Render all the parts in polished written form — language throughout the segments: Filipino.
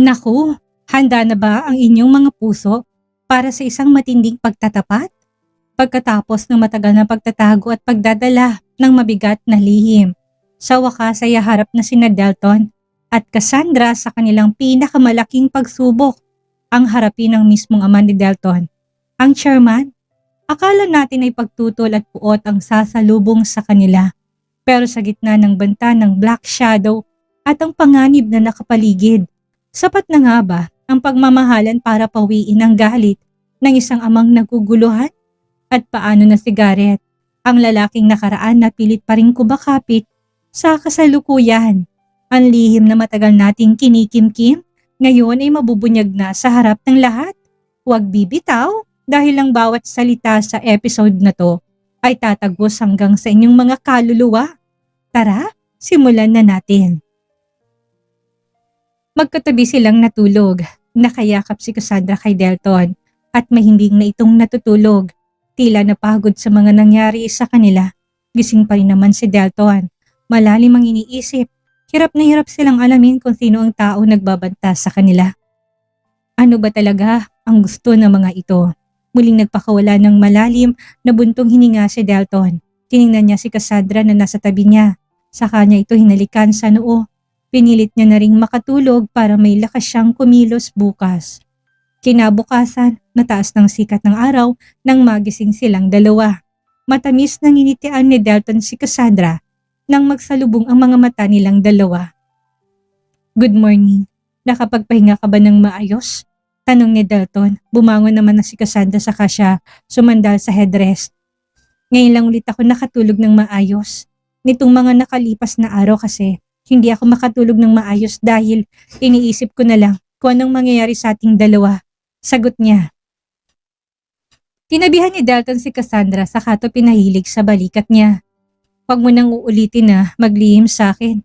Naku, handa na ba ang inyong mga puso para sa isang matinding pagtatapat? Pagkatapos ng matagal na pagtatago at pagdadala ng mabigat na lihim, sa wakas ay harap na sina Delton at Cassandra sa kanilang pinakamalaking pagsubok, ang harapin ng mismong ama ni Delton. Ang chairman, akala natin ay pagtutol at puot ang sasalubong sa kanila. Pero sa gitna ng banta ng Black Shadow at ang panganib na nakapaligid, sapat na nga ba ang pagmamahalan para pawiin ang galit ng isang amang naguguluhan? At paano na si Garrett, ang lalaking nakaraan na pilit pa rin kumakapit sa kasalukuyan? Ang lihim na matagal nating kinikimkim, ngayon ay mabubunyag na sa harap ng lahat. Huwag bibitaw dahil ang bawat salita sa episode na to ay tatagos hanggang sa inyong mga kaluluwa. Tara, simulan na natin. Magkatabi silang natulog, nakayakap si Cassandra kay Delton at mahimbing na itong natutulog. Tila napagod sa mga nangyari sa kanila. Gising pa rin naman si Delton. Malalim ang iniisip. Hirap na hirap silang alamin kung sino ang tao nagbabanta sa kanila. Ano ba talaga ang gusto ng mga ito? Muling nagpakawala ng malalim na buntong hininga si Delton. Tiningnan niya si Cassandra na nasa tabi niya. Sa kanya ito hinalikan sa noo. Pinilit niya na ring makatulog para may lakas siyang kumilos bukas. Kinabukasan, nataas ng sikat ng araw nang magising silang dalawa. Matamis nang initian ni Delton si Cassandra nang magsalubong ang mga mata nilang dalawa. Good morning. Nakapagpahinga ka ba ng maayos? Tanong ni Delton. Bumangon naman na si Cassandra saka siya sumandal sa headrest. Ngayon lang ulit ako nakatulog ng maayos. Nitong mga nakalipas na araw kasi, hindi ako makatulog ng maayos dahil iniisip ko na lang kung anong mangyayari sa ating dalawa. Sagot niya. Tinabihan ni Delton si Cassandra saka to pinahilig sa balikat niya. Huwag mo nang uulitin na maglihim sa akin.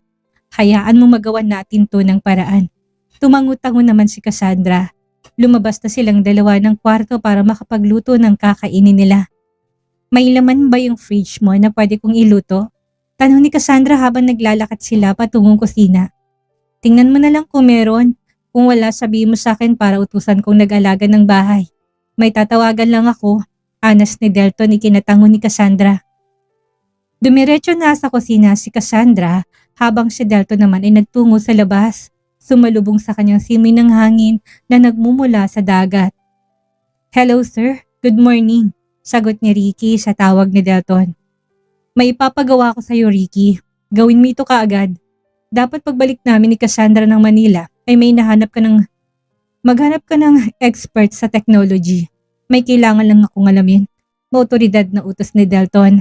Hayaan mo magawa natin to ng paraan. Tumango-tango naman si Cassandra. Lumabas na silang dalawa ng kwarto para makapagluto ng kakainin nila. May laman ba yung fridge mo na pwede kong iluto? Tanong ni Cassandra habang naglalakad sila patungong kusina. Tingnan mo na lang kung meron. Kung wala, sabihin mo sa akin para utusan kong nag-alaga ng bahay. May tatawagan lang ako. Anas ni Delton ikinatango ni Cassandra. Dumiretso na sa kusina si Cassandra habang si Delton naman ay nagtungo sa labas. Sumalubong sa kanyang simoy ng hangin na nagmumula sa dagat. Hello sir, good morning. Sagot ni Ricky sa tawag ni Delton. May ipapagawa ko sa iyo Ricky. Gawin mo ito kaagad. Dapat pagbalik namin ni Cassandra ng Manila ay maghanap ka ng expert sa technology. May kailangan lang akong alamin. Autoridad na utos ni Delton.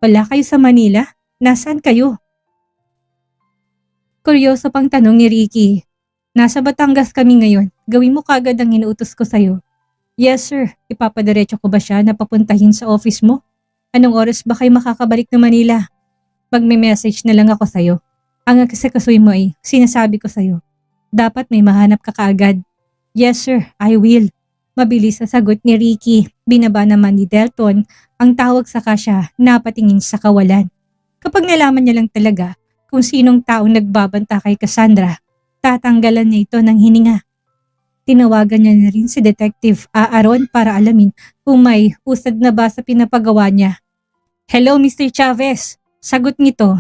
Wala kayo sa Manila? Nasaan kayo? Kuryoso pang tanong ni Ricky. Nasa Batangas kami ngayon. Gawin mo kaagad ang inuutos ko sa'yo. Yes sir, ipapadiretso ko ba siya na papuntahin sa office mo? Anong oras ba kayo makakabalik ng Manila? Magme-message na lang ako sa'yo. Ang kasikasuy mo ay sinasabi ko sa'yo. Dapat may mahanap ka kaagad. Yes sir, I will. Mabilis sa sagot ni Ricky. Binaba naman ni Delton ang tawag sa kasya napatingin sa kawalan. Kapag nalaman niya lang talaga kung sinong taong nagbabanta kay Cassandra, tatanggalan niya ito ng hininga. Tinawagan niya na rin si Detective Aaron para alamin kung may usad na ba sa pinapagawa niya. Hello Mr. Chavez, sagot nito.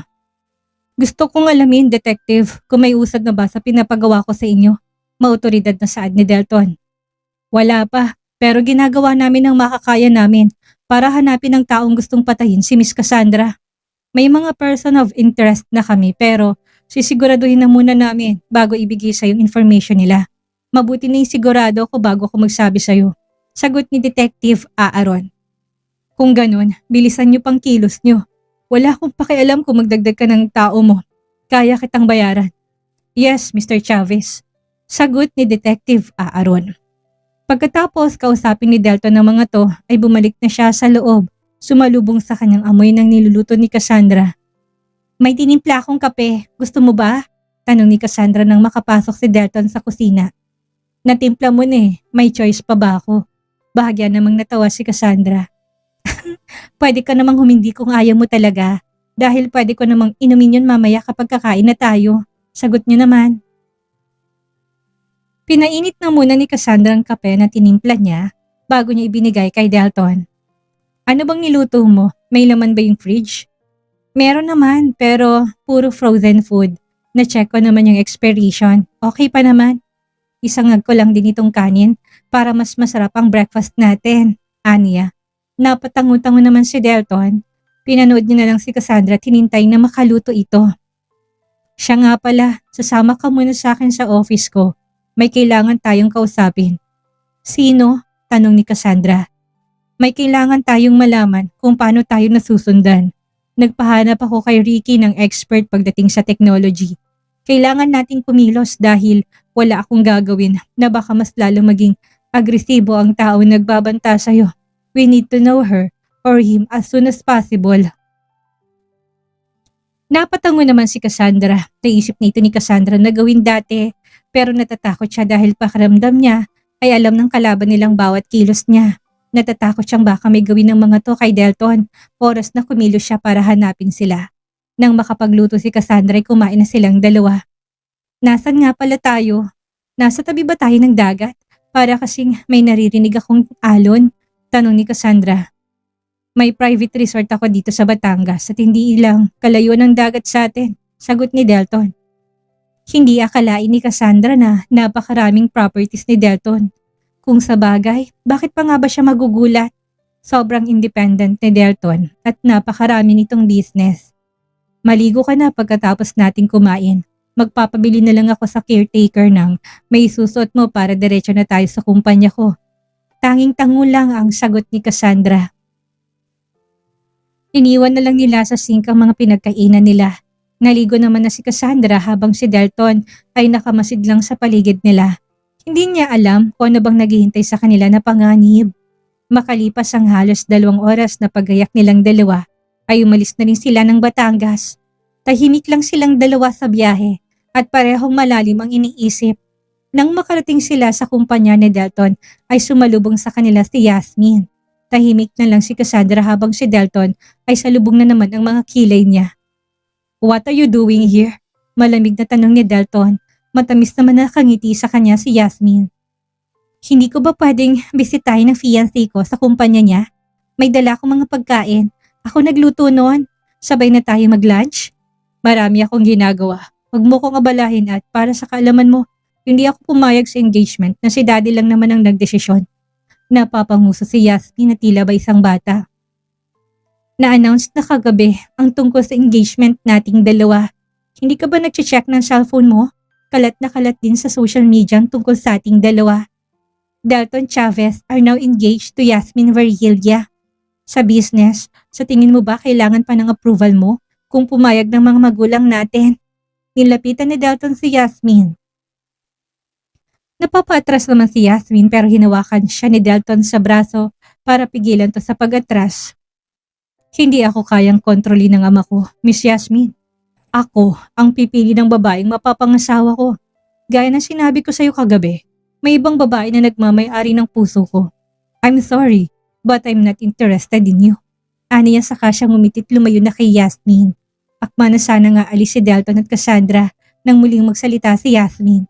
Gusto kong alamin, Detective, kung may usad na ba sa pinapagawa ko sa inyo. Maautoridad na saad ni Delton. Wala pa, pero ginagawa namin ang makakaya namin para hanapin ang taong gustong patayin si Miss Cassandra. May mga person of interest na kami pero sisiguraduhin na muna namin bago ibigay sa yung information nila. Mabuti na yung sigurado ko bago ko magsabi sa iyo. Sagot ni Detective Aaron. Kung ganun, bilisan niyo pang kilos niyo. Wala akong pakialam kung magdagdag ka ng tao mo. Kaya kitang bayaran. Yes, Mr. Chavez. Sagot ni Detective Aaron. Pagkatapos kausapin ni Delton ng mga to ay bumalik na siya sa loob. Sumalubong sa kanyang amoy ng niluluto ni Cassandra. May tinimpla akong kape. Gusto mo ba? Tanong ni Cassandra nang makapasok si Delton sa kusina. Natimpla mo na eh. May choice pa ba ako? Bahagya namang natawa si Cassandra. Pwede ka namang humindi kung ayaw mo talaga. Dahil pwede ko namang inumin yun mamaya kapag kakain na tayo. Sagot niyo naman. Pinainit na muna ni Cassandra ang kape na tinimpla niya bago niya ibinigay kay Delton. Ano bang niluto mo? May laman ba yung fridge? Meron naman, pero puro frozen food. Na-check ko naman yung expiration. Okay pa naman. Isangag ko lang din itong kanin para mas masarap ang breakfast natin. Aniya. Napatango-tango naman si Delton. Pinanood niya na lang si Cassandra at hinintay na makaluto ito. Siya nga pala, sasama ka muna sa akin sa office ko. May kailangan tayong kausapin. Sino? Tanong ni Cassandra. May kailangan tayong malaman kung paano tayo nasusundan. Nagpahanap ako kay Ricky ng expert pagdating sa technology. Kailangan nating kumilos dahil wala akong gagawin na baka mas lalo maging agresibo ang tao nagbabanta sa'yo. We need to know her or him as soon as possible. Napatango naman si Cassandra. Naisip na ito ni Cassandra na gawin dati pero natatakot siya dahil pakiramdam niya ay alam ng kalaban nilang bawat kilos niya. Natatakot siyang baka may gawin ng mga to kay Delton. Oras na kumilos siya para hanapin sila. Nang makapagluto si Cassandra ay kumain na silang dalawa. Nasaan nga pala tayo? Nasa tabi ba tayo ng dagat? Para kasing may naririnig akong alon. Tanong ni Cassandra. May private resort ako dito sa Batangas at hindi ilang kalayo ng dagat sa atin. Sagot ni Delton. Hindi akalain ni Cassandra na napakaraming properties ni Delton. Kung sa bagay, bakit pa nga ba siya magugulat? Sobrang independent ni Delton at napakarami nitong business. Maligo ka na pagkatapos nating kumain. Magpapabili na lang ako sa caretaker ng may susuot mo para diretso na tayo sa kumpanya ko. Tanging tango lang ang sagot ni Cassandra. Iniwan na lang nila sa sink ang mga pinagkainan nila. Naligo naman na si Cassandra habang si Delton ay nakamasid lang sa paligid nila. Hindi niya alam kung ano bang naghihintay sa kanila na panganib. Makalipas ang halos 2 oras na paggayak nilang dalawa, ay umalis na rin sila ng Batangas. Tahimik lang silang dalawa sa biyahe at parehong malalim ang iniisip. Nang makarating sila sa kumpanya ni Delton ay sumalubong sa kanila si Yasmin. Tahimik na lang si Cassandra habang si Delton ay salubong na naman ang mga kilay niya. What are you doing here? Malamig na tanong ni Delton. Matamis naman nakangiti sa kanya si Yasmin. Hindi ko ba pwedeng bisitahin ng fiancé ko sa kumpanya niya? May dala akong mga pagkain. Ako nagluto noon. Sabay na tayo mag-lunch? Marami akong ginagawa. Huwag mo kong abalahin at para sa kaalaman mo, hindi ako pumayag sa engagement na si daddy lang naman ang nagdesisyon. Napapanguso si Yasmin na tila ba isang bata. Na-announce na kagabi ang tungkol sa engagement nating dalawa. Hindi ka ba nag-check ng cellphone mo? Kalat na kalat din sa social media tungkol sa ating dalawa. Delton Chavez are now engaged to Yasmin Vergilya. Sa business, sa tingin mo ba kailangan pa ng approval mo kung pumayag ng mga magulang natin? Nilapitan ni Delton si Yasmin. Napapatras naman si Yasmin pero hinawakan siya ni Delton sa braso para pigilan to sa pag-atras. Hindi ako kayang kontrolin ng ama ko, Miss Yasmin. Ako ang pipili ng babaeng mapapangasawa ko. Gaya ng sinabi ko sa iyo kagabi, may ibang babae na nagmamay-ari ng puso ko. I'm sorry, but I'm not interested in you. Aniya saka siyang umitit lumayo na kay Yasmin. Akma na sana nga alis si Delton at Cassandra nang muling magsalita si Yasmin.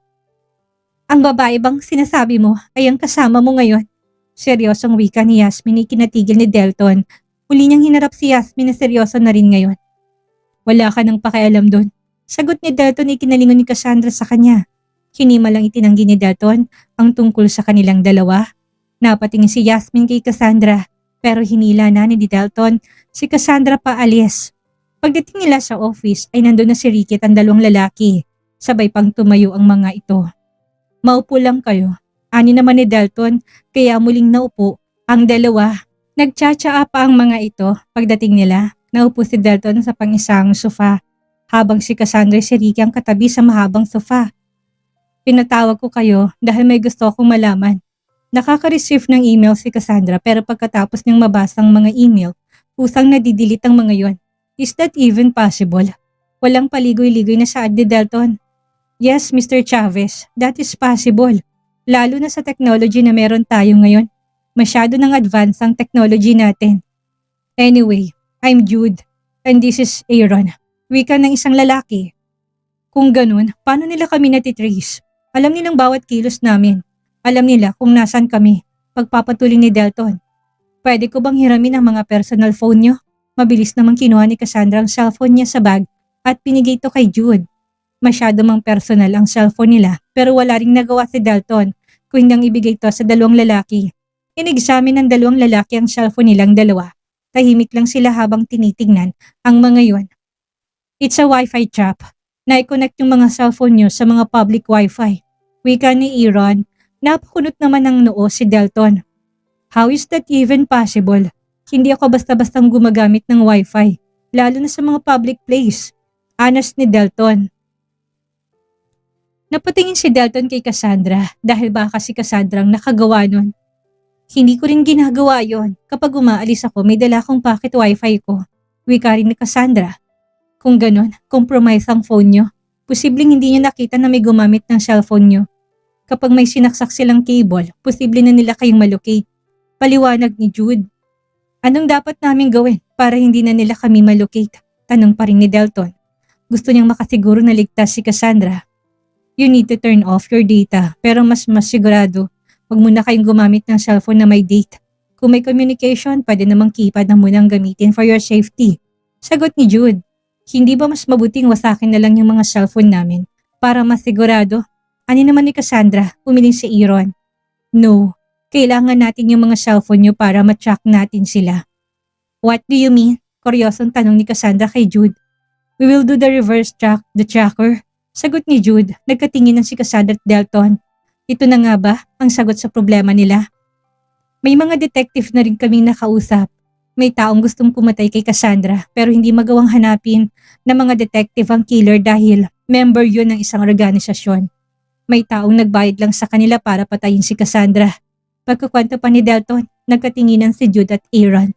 Ang babae bang sinasabi mo ay ang kasama mo ngayon? Seryosong wika ni Yasmin ay kinatigil ni Delton. Muli niyang hinarap si Yasmin na seryoso na rin ngayon. Wala ka nang pakialam doon. Sagot ni Delton ay kinalingon ni Cassandra sa kanya. Hinima lang itinanggi ni Delton ang tungkol sa kanilang dalawa. Napatingin si Yasmin kay Cassandra pero hinila na ni Delton si Cassandra paalis. Pagdating nila sa office ay nandun na si Ricky at ang 2 lalaki. Sabay pang tumayo ang mga ito. Maupo lang kayo. Ani naman ni Delton kaya muling naupo ang dalawa. Nagtsatsaa pa ang mga ito pagdating nila. Naupo si Delton sa pang-isang sofa habang si Cassandra si Ricky ang katabi sa mahabang sofa. Pinatawag ko kayo dahil may gusto akong malaman. Nakaka-receive ng email si Cassandra pero pagkatapos niyang mabasa ang mga email, kusang nadidelete ang mga yon. Is that even possible? Walang paligoy-ligoy na saad ni Delton. Yes, Mr. Chavez, that is possible. Lalo na sa technology na meron tayo ngayon. Masyado nang advance ang technology natin. Anyway, I'm Jude, and this is Aaron. Wika ng isang lalaki. Kung ganun, paano nila kami natitrace? Alam nilang bawat kilos namin. Alam nila kung nasan kami. Pagpapatuloy ni Delton. Pwede ko bang hiramin ang mga personal phone niyo? Mabilis namang kinuha ni Cassandra ang cellphone niya sa bag at pinigay ito kay Jude. Masyado mang personal ang cellphone nila pero wala ring nagawa si Delton kung hindi ang ibigay ito sa dalawang lalaki. Inexamine ng dalawang lalaki ang cellphone nilang dalawa. Tahimik lang sila habang tinitingnan ang mga yon. It's a Wi-Fi trap. Na-connect yung mga cellphone nyo sa mga public Wi-Fi. Wika ni Aaron, napakunot naman ng noo si Delton. How is that even possible? Hindi ako basta-bastang gumagamit ng Wi-Fi, lalo na sa mga public place. Honest ni Delton. Napatingin si Delton kay Cassandra dahil baka si Cassandra ang nakagawa nun. Hindi ko rin ginagawa yon. Kapag umaalis ako, may dala akong pocket Wi-Fi ko. Wika rin ni Cassandra. Kung ganon, compromise ang phone nyo. Posibleng hindi nyo nakita na may gumamit ng cellphone nyo. Kapag may sinaksak silang cable, posible na nila kayong malocate. Paliwanag ni Jude. Anong dapat namin gawin para hindi na nila kami malocate? Tanong pa rin ni Delton. Gusto niyang makasiguro na ligtas si Cassandra. You need to turn off your data pero mas sigurado, wag muna kayong gumamit ng cellphone na may date. Kung may communication, pwede namang keypad na munang gamitin for your safety. Sagot ni Jude. Hindi ba mas mabuting wasakin na lang yung mga cellphone namin para masigurado? Ani naman ni Cassandra, umiling si Aaron. No, kailangan natin yung mga cellphone nyo para ma-track natin sila. What do you mean? Kuryosong tanong ni Cassandra kay Jude. We will do the reverse track, the tracker. Sagot ni Jude, nagkatingin ng si Cassandra at Delton. Ito na nga ba ang sagot sa problema nila? May mga detective na rin kaming nakausap. May taong gustong pumatay kay Cassandra pero hindi magawang hanapin ng mga detective ang killer dahil member yun ng isang organisasyon. May taong nagbayad lang sa kanila para patayin si Cassandra. Pagkukwento pa ni Delton, nagkatinginan si Jude at Aaron.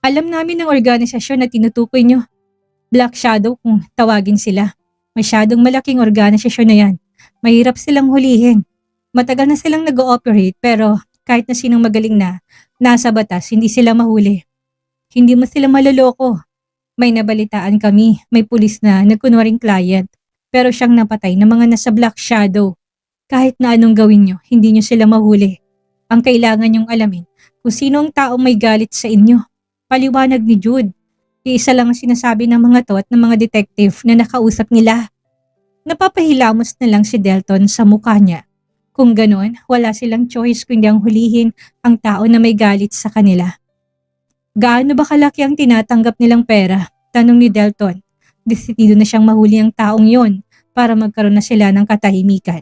Alam namin ng organisasyon na tinutukoy nyo. Black Shadow kung tawagin sila. Masyadong malaking organisasyon na yan. Mahirap silang hulihin. Matagal na silang nag-ooperate pero kahit na sinong magaling na, nasa batas, hindi sila mahuli. Hindi mo sila maloloko. May nabalitaan kami, may pulis na nagkunwaring client, pero siyang napatay ng mga nasa Black Shadow. Kahit na anong gawin nyo, hindi nyo sila mahuli. Ang kailangan nyong alamin kung sino ang taong may galit sa inyo. Paliwanag ni Jude. Iisa lang ang sinasabi ng mga to at ng mga detective na nakausap nila. Napapahilamos na lang si Delton sa mukha niya. Kung ganon, wala silang choice kundi ang hulihin ang tao na may galit sa kanila. Gaano ba kalaki ang tinatanggap nilang pera? Tanong ni Delton. Desidido na siyang mahuli ang taong yon para magkaroon na sila ng katahimikan.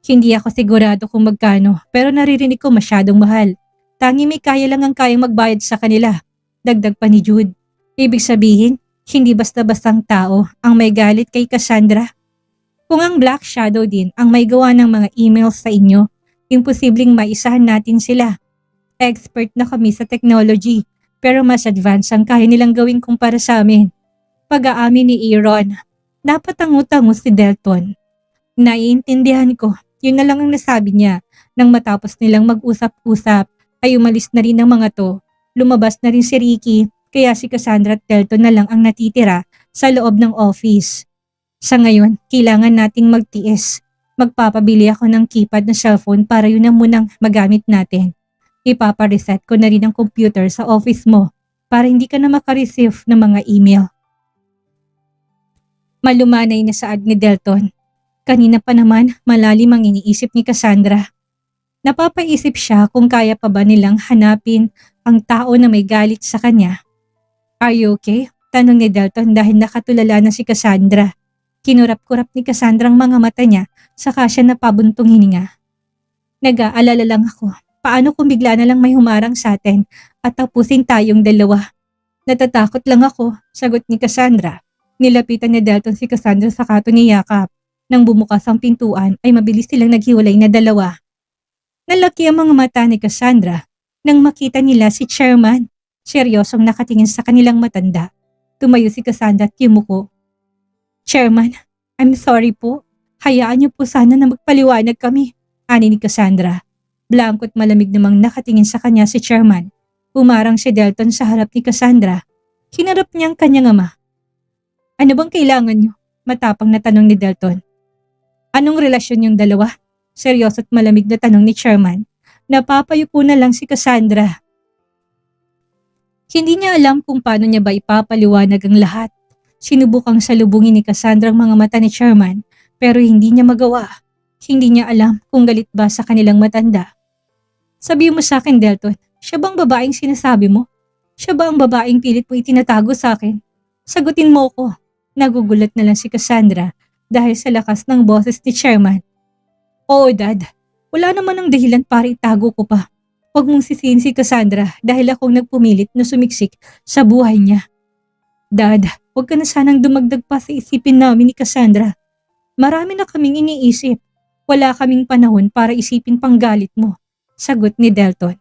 Hindi ako sigurado kung magkano pero naririnig ko masyadong mahal. Tangi may kaya lang ang kayang magbayad sa kanila. Dagdag pa ni Jude. Ibig sabihin, hindi basta-bastang tao ang may galit kay Cassandra. Kung ang Black Shadow din ang may gawa ng mga emails sa inyo, imposibleng maisahan natin sila. Expert na kami sa technology, pero mas advanced ang kaya nilang gawin kumpara sa amin. Pag-aamin ni Aaron, napatango-tango si Delton. Naiintindihan ko, yun na lang ang nasabi niya. Nang matapos nilang mag-usap-usap, ay umalis na rin ang mga to. Lumabas na rin si Ricky, kaya si Cassandra at Delton na lang ang natitira sa loob ng office. Sa ngayon, kailangan nating magtiis. Magpapabili ako ng keypad na cellphone para yun na munang magamit natin. Ipapareset ko na rin ang computer sa office mo para hindi ka na makareceive ng mga email. Malumanay na saad ni Delton. Kanina pa naman malalim ang iniisip ni Cassandra. Napapaisip siya kung kaya pa ba nilang hanapin ang tao na may galit sa kanya. Are you okay? Tanong ni Delton dahil nakatulala na si Cassandra. Kinurap-kurap ni Cassandra ang mga mata niya saka siya napabuntong hininga. Nag-aalala lang ako. Paano kung bigla na lang may humarang sa atin at tapusin tayong dalawa? Natatakot lang ako, sagot ni Cassandra. Nilapitan ni Delton si Cassandra sa kato ni Yakap. Nang bumukas ang pintuan ay mabilis silang naghiwalay na dalawa. Nalaki ang mga mata ni Cassandra nang makita nila si Chairman. Seryosong nakatingin sa kanilang matanda. Tumayo si Cassandra at yumuko. Chairman, I'm sorry po. Hayaan niyo po sana na magpaliwanag kami, ani ni Cassandra. Blanco't malamig namang nakatingin sa kanya si Chairman. Umarang si Delton sa harap ni Cassandra. Hinarap niya ang kanyang ama. Ano bang kailangan niyo? Matapang na tanong ni Delton. Anong relasyon yung dalawa? Seryoso at malamig na tanong ni Chairman. Napapayuko na lang si Cassandra. Hindi niya alam kung paano niya ba ipapaliwanag ang lahat. Sinubukang salubungin ni Cassandra ang mga mata ni Chairman pero hindi niya magawa. Hindi niya alam kung galit ba sa kanilang matanda. Sabihin mo sa akin, Delton, siya bang babaeng sinasabi mo? Siya ba ang babaeng pilit mo itinatago sa akin? Sagutin mo ko. Nagugulat na lang si Cassandra dahil sa lakas ng boses ni Chairman. Oo, Dad. Wala naman ang dahilan para itago ko pa. Huwag mong sisihin si Cassandra dahil akong nagpumilit na sumiksik sa buhay niya. Dad, huwag ka na sanang dumagdag pa sa isipin namin ni Cassandra. Marami na kaming iniisip. Wala kaming panahon para isipin pang galit mo. Sagot ni Delton.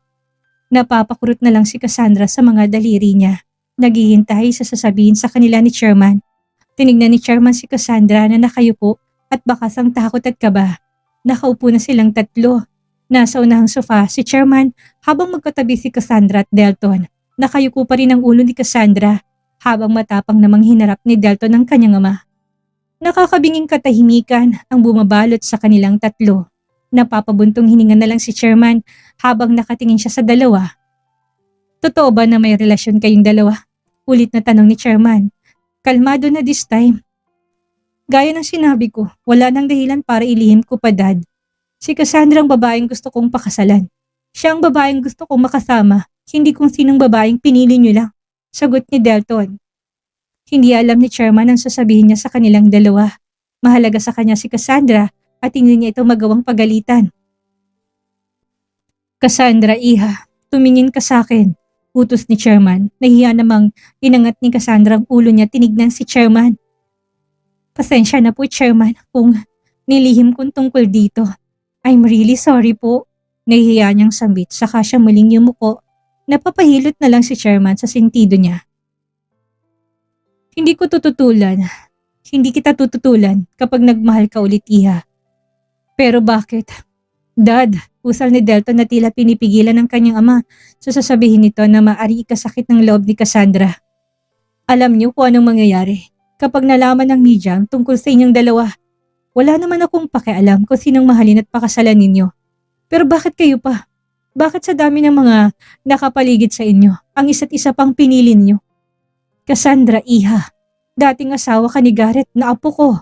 Napapakurot na lang si Cassandra sa mga daliri niya. Naghihintay sa sasabihin sa kanila ni Chairman. Tinignan ni Chairman si Cassandra na nakayuko at bakas ang takot at kaba. Nakaupo na silang tatlo. Nasa unahang sofa si Chairman habang magkatabi si Cassandra at Delton. Nakayuko pa rin ang ulo ni Cassandra habang matapang namang hinarap ni Delton ang kanyang ama. Nakakabinging katahimikan ang bumabalot sa kanilang tatlo. Napapabuntong hininga na lang si Chairman habang nakatingin siya sa dalawa. Totoo ba na may relasyon kayong dalawa? Ulit na tanong ni Chairman. Kalmado na this time. Gaya ng sinabi ko, wala nang dahilan para ilihim ko pa, Dad. Si Cassandra ang babaeng gusto kong pakasalan. Siya ang babaeng gusto kong makasama, hindi kung sinong babaeng pinili niyo lang. Sagot ni Delton. Hindi alam ni Chairman ang sasabihin niya sa kanilang dalawa. Mahalaga sa kanya si Cassandra at hindi niya ito magawang pagalitan. Cassandra, iha, tumingin ka sa akin. Utos ni Chairman. Nahiya namang inangat ni Cassandra ang ulo niya tinignan si Chairman. Pasensya na po, Chairman, kung nilihim kong tungkol dito. I'm really sorry po. Nahihiya niyang sambit saka siya muling yumuko. Napapahilot na lang si Chairman sa sentido niya. Hindi ko tututulan. Hindi kita tututulan kapag nagmahal ka ulit, iha. Pero bakit? Dad, usal ni Delton na tila pinipigilan ng kanyang ama sa sasabihin nito na maaari ikasakit ng loob ni Cassandra. Alam niyo kung anong mangyayari kapag nalaman ng media ang tungkol sa inyong dalawa. Wala naman akong pakialam kung sinong mahalin at pakasalan ninyo. Pero bakit kayo pa? Bakit sa dami ng mga nakapaligid sa inyo, ang isa't isa pang pinili niyo? Cassandra, iha, dating asawa ka ni Garrett na apo ko.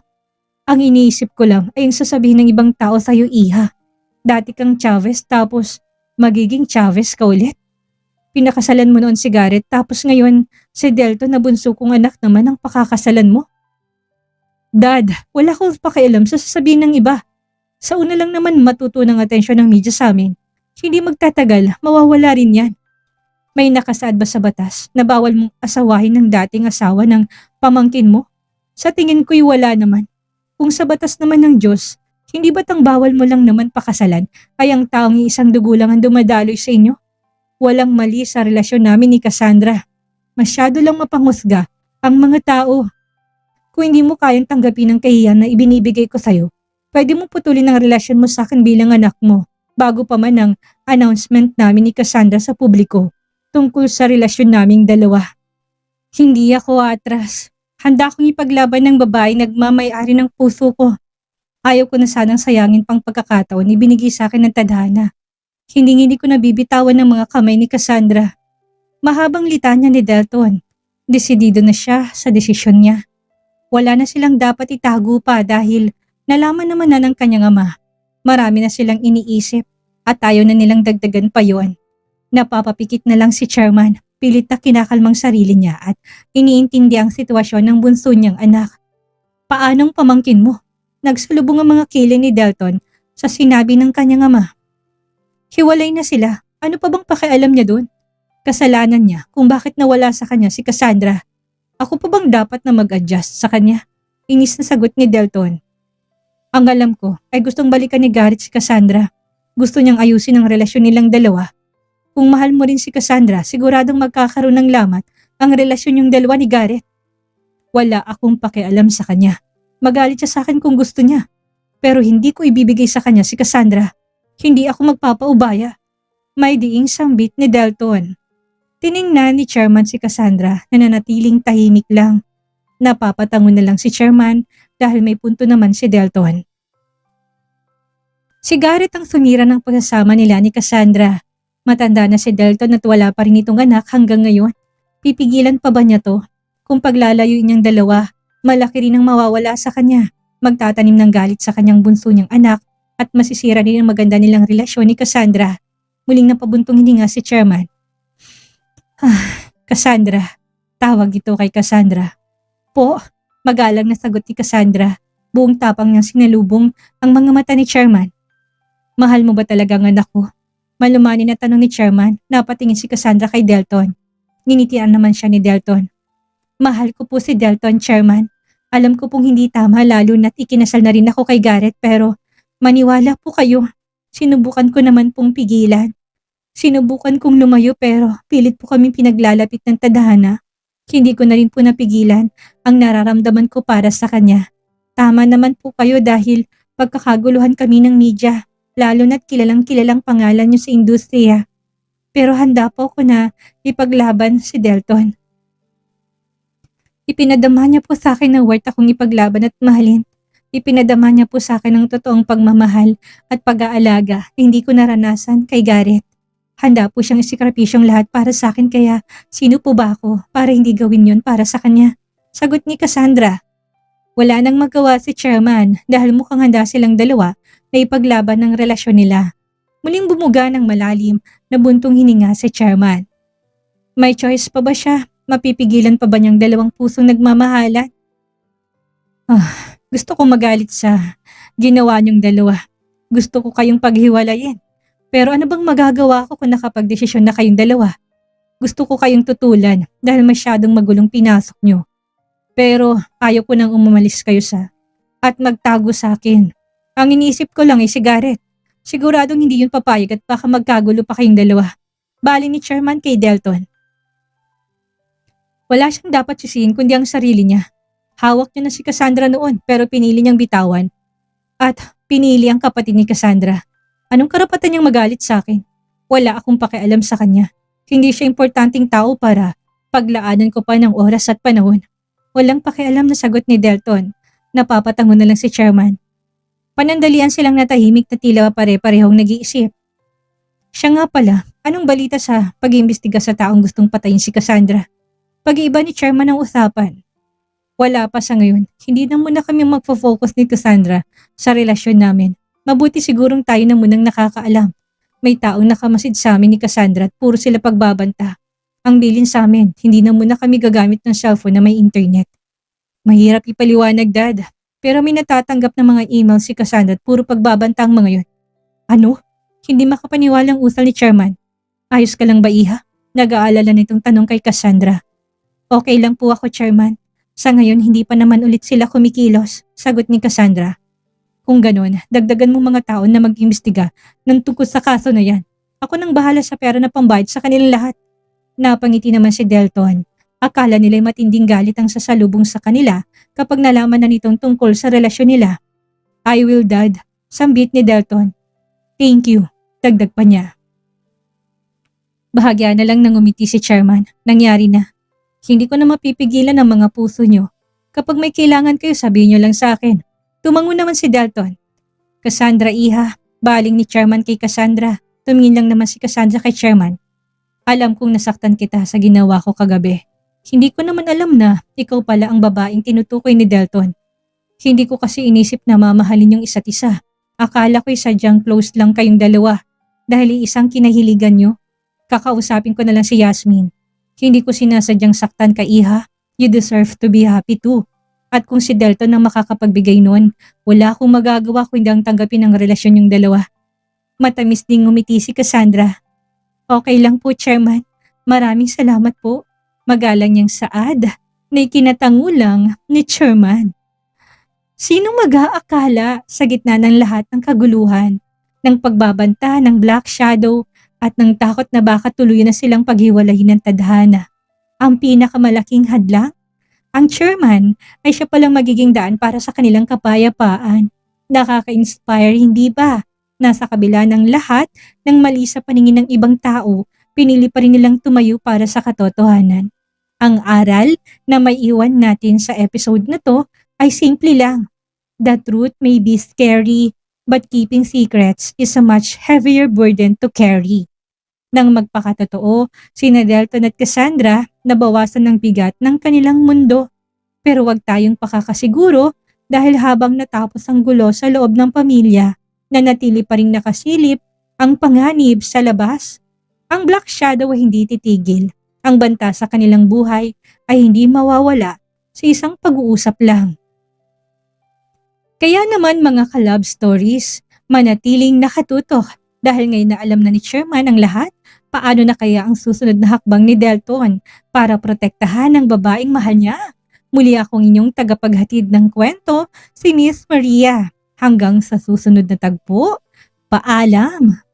Ang iniisip ko lang ay yung sasabihin ng ibang tao sa'yo, iha. Dati kang Chavez tapos magiging Chavez ka ulit. Pinakasalan mo noon si Garrett tapos ngayon si Delton na bunso kong anak naman ang pakakasalan mo. Dad, wala akong pakialam sa sasabihin ng iba. Sa una lang naman matuto ng atensyon ng media sa amin. Hindi magtatagal, mawawala rin yan. May nakasaad ba sa batas na bawal mong asawahin ng dating asawa ng pamangkin mo? Sa tingin ko'y wala naman. Kung sa batas naman ng Diyos, hindi ba't ang bawal mo lang naman pakasalan ay ang taong isang dugo lang ang dumadaloy sa inyo? Walang mali sa relasyon namin ni Cassandra. Masyado lang mapanghusga ang mga tao. Kung hindi mo kayang tanggapin ang kahiyan na ibinibigay ko sa'yo, pwede mo putulin ang relasyon mo sa akin bilang anak mo bago pa man ang announcement namin ni Cassandra sa publiko tungkol sa relasyon naming dalawa. Hindi ako atras. Handa akong ipaglaban ng babae nagmamay-ari ng puso ko. Ayaw ko na sanang sayangin pang pagkakataon ibinigay sa akin ng tadhana. Hindi ko nabibitawan ng mga kamay ni Cassandra. Mahabang litanya ni Delton. Desidido na siya sa desisyon niya. Wala na silang dapat itago pa dahil nalaman naman na ng kanyang ama. Marami na silang iniisip at ayaw na nilang dagdagan pa yon. Napapapikit na lang si Chairman, pilit na kinakalmang sarili niya at iniintindi ang sitwasyon ng bunso niyang anak. Paanong pamangkin mo? Nagsalubong ang mga kilay ni Delton sa sinabi ng kanyang ama. Hiwalay na sila. Ano pa bang pakialam niya doon? Kasalanan niya kung bakit nawala sa kanya si Cassandra. Ako pa bang dapat na mag-adjust sa kanya? Inis na sagot ni Delton. Ang alam ko ay gustong balikan ni Garrett si Cassandra. Gusto niyang ayusin ang relasyon nilang dalawa. Kung mahal mo rin si Cassandra, siguradong magkakaroon ng lamat ang relasyon yung dalawa ni Garrett. Wala akong pakialam sa kanya. Magalit siya sa akin kung gusto niya. Pero hindi ko ibibigay sa kanya si Cassandra. Hindi ako magpapaubaya. May diing sambit ni Delton. Tiningnan ni Chairman si Cassandra na nanatiling tahimik lang. Napapatango na lang si Chairman dahil may punto naman si Delton. Si Garrett ang sumira ng pagsasama nila ni Cassandra. Matanda na si Delton at wala pa rin itong anak hanggang ngayon. Pipigilan pa ba niya to? Kung paglalayuin niyang dalawa, malaki rin ang mawawala sa kanya. Magtatanim ng galit sa kanyang bunso niyang anak at masisira rin ang maganda nilang relasyon ni Cassandra. Muling napabuntong hininga si Chairman. Cassandra. Tawag ito kay Cassandra. Po, magalang na sagot ni Cassandra. Buong tapang niyang sinalubong ang mga mata ni Chairman. Mahal mo ba talaga ang anak ko? Malumani na tanong ni Chairman, napatingin si Cassandra kay Delton. Ninitian naman siya ni Delton. Mahal ko po si Delton, Chairman. Alam ko pong hindi tama lalo na't ikinasal na rin ako kay Garrett pero maniwala po kayo. Sinubukan ko naman pong pigilan. Sinubukan kong lumayo pero pilit po kami pinaglalapit ng tadhana. Hindi ko na rin po napigilan ang nararamdaman ko para sa kanya. Tama naman po kayo dahil pagkakaguluhan kami ng media, lalo na't kilalang pangalan niyo sa industriya. Pero handa po ko na ipaglaban si Delton. Ipinadama niya po sa akin na worth akong ipaglaban at mahalin. Ipinadama niya po sa akin ang totoong pagmamahal at pag-aalaga na hindi ko naranasan kay Garrett. Handa po siyang isikarapisyong lahat para sa akin kaya sino po ba ako para hindi gawin yon para sa kanya? Sagot ni Cassandra. Wala nang magawa si Chairman dahil mukhang handa silang dalawa na ipaglaban ng relasyon nila. Muling bumuga ng malalim na buntong hininga si Chairman. May choice pa ba siya? Mapipigilan pa ba niyang dalawang pusong nagmamahalan? Gusto ko magalit sa ginawa niyong dalawa. Gusto ko kayong paghiwalayin. Pero ano bang magagawa ko kung nakapagdesisyon na kayong dalawa? Gusto ko kayong tutulan dahil masyadong magulong pinasok niyo. Pero ayaw ko nang umalis kayo at magtago sa akin. Ang iniisip ko lang ay si Garrett. Siguradong hindi yun papayag at baka magkagulo pa kayong dalawa. Bali ni Chairman kay Delton. Wala siyang dapat sisihin kundi ang sarili niya. Hawak niya na si Cassandra noon pero pinili niyang bitawan. At pinili ang kapatid ni Cassandra. Anong karapatan niyang magalit sa akin? Wala akong pakialam sa kanya. Hindi siya importanteng tao para paglaanan ko pa ng oras at panahon. Walang pakialam na sagot ni Delton. Napapatango na lang si Chairman. Panandalian silang natahimik na tila pare-parehong nag-iisip. Siya nga pala, anong balita sa pag-iimbestiga sa taong gustong patayin si Cassandra? Pag-iiba ni Chairman ang usapan. Wala pa sa ngayon. Hindi na muna kami magfo-focus ni Cassandra sa relasyon namin. Mabuti sigurong tayo na munang nakakaalam. May taong nakamasid sa amin ni Cassandra at puro sila pagbabanta. Ang bilin sa amin, hindi na muna kami gagamit ng cellphone na may internet. Mahirap ipaliwanag, Dad. Pero may natatanggap ng mga email si Cassandra at puro pagbabanta ang mga yun. Ano? Hindi makapaniwalang usal ni Chairman. Ayos ka lang ba, Iha? Nag-aalala nitong tanong kay Cassandra. Okay lang po ako, Chairman. Sa ngayon, hindi pa naman ulit sila kumikilos, sagot ni Cassandra. Kung ganon, dagdagan mo mga tao na mag-imbestiga ng tungkol sa kaso na yan. Ako nang bahala sa pera na pambayad sa kanilang lahat. Napangiti naman si Delton. Akala nila'y matinding galit ang sasalubong sa kanila kapag nalaman na nitong tungkol sa relasyon nila. I will, Dad. Sambit ni Delton. Thank you. Dagdag pa niya. Bahagya na lang nang umiti si Chairman. Nangyari na. Hindi ko na mapipigilan ang mga puso niyo. Kapag may kailangan kayo, sabihin niyo lang sa akin. Tumango naman si Delton. Cassandra, Iha. Baling ni Chairman kay Cassandra. Tumingin lang naman si Cassandra kay Chairman. Alam kong nasaktan kita sa ginawa ko kagabi. Hindi ko naman alam na ikaw pala ang babaeng tinutukoy ni Delton. Hindi ko kasi inisip na mamahalin yung isa't isa. Akala ko'y sadyang close lang kayong dalawa dahil isang kinahiligan nyo. Kakausapin ko na lang si Yasmin. Hindi ko sinasadyang saktan ka, Iha. You deserve to be happy too. At kung si Delton ang makakapagbigay noon, wala akong magagawa kundi ang tanggapin ang relasyon yung dalawa. Matamis ding ngumiti si Cassandra. Okay lang po, Chairman. Maraming salamat po. Magalang niyang saad na ikinatango lang ni Chairman. Sinong mag-aakala sa gitna ng lahat ng kaguluhan, ng pagbabanta, ng Black Shadow at ng takot na baka tuluyan na silang paghiwalayin ng tadhana? Ang pinakamalaking hadlang? Ang Chairman ay siya palang magiging daan para sa kanilang kapayapaan. Nakaka-inspire, hindi ba? Nasa kabila ng lahat ng mali sa paningin ng ibang tao, pinili pa rin nilang tumayo para sa katotohanan. Ang aral na may iwan natin sa episode na to ay simple lang. The truth may be scary, But keeping secrets is a much heavier burden to carry. Nang magpakatotoo, sina Delton at Cassandra nabawasan ng bigat ng kanilang mundo. Pero wag tayong pakakasiguro dahil habang natapos ang gulo sa loob ng pamilya, nanatili pa ring nakasilip ang panganib sa labas. Ang Black Shadow ay hindi titigil. Ang banta sa kanilang buhay ay hindi mawawala sa isang pag-uusap lang. Kaya naman mga ka-love stories, manatiling nakatutok dahil ngayon na alam na ni Chairman ang lahat, paano na kaya ang susunod na hakbang ni Delton para protektahan ang babaeng mahal niya? Muli akong inyong tagapaghatid ng kwento, si Miss Maria. Hanggang sa susunod na tagpo, paalam!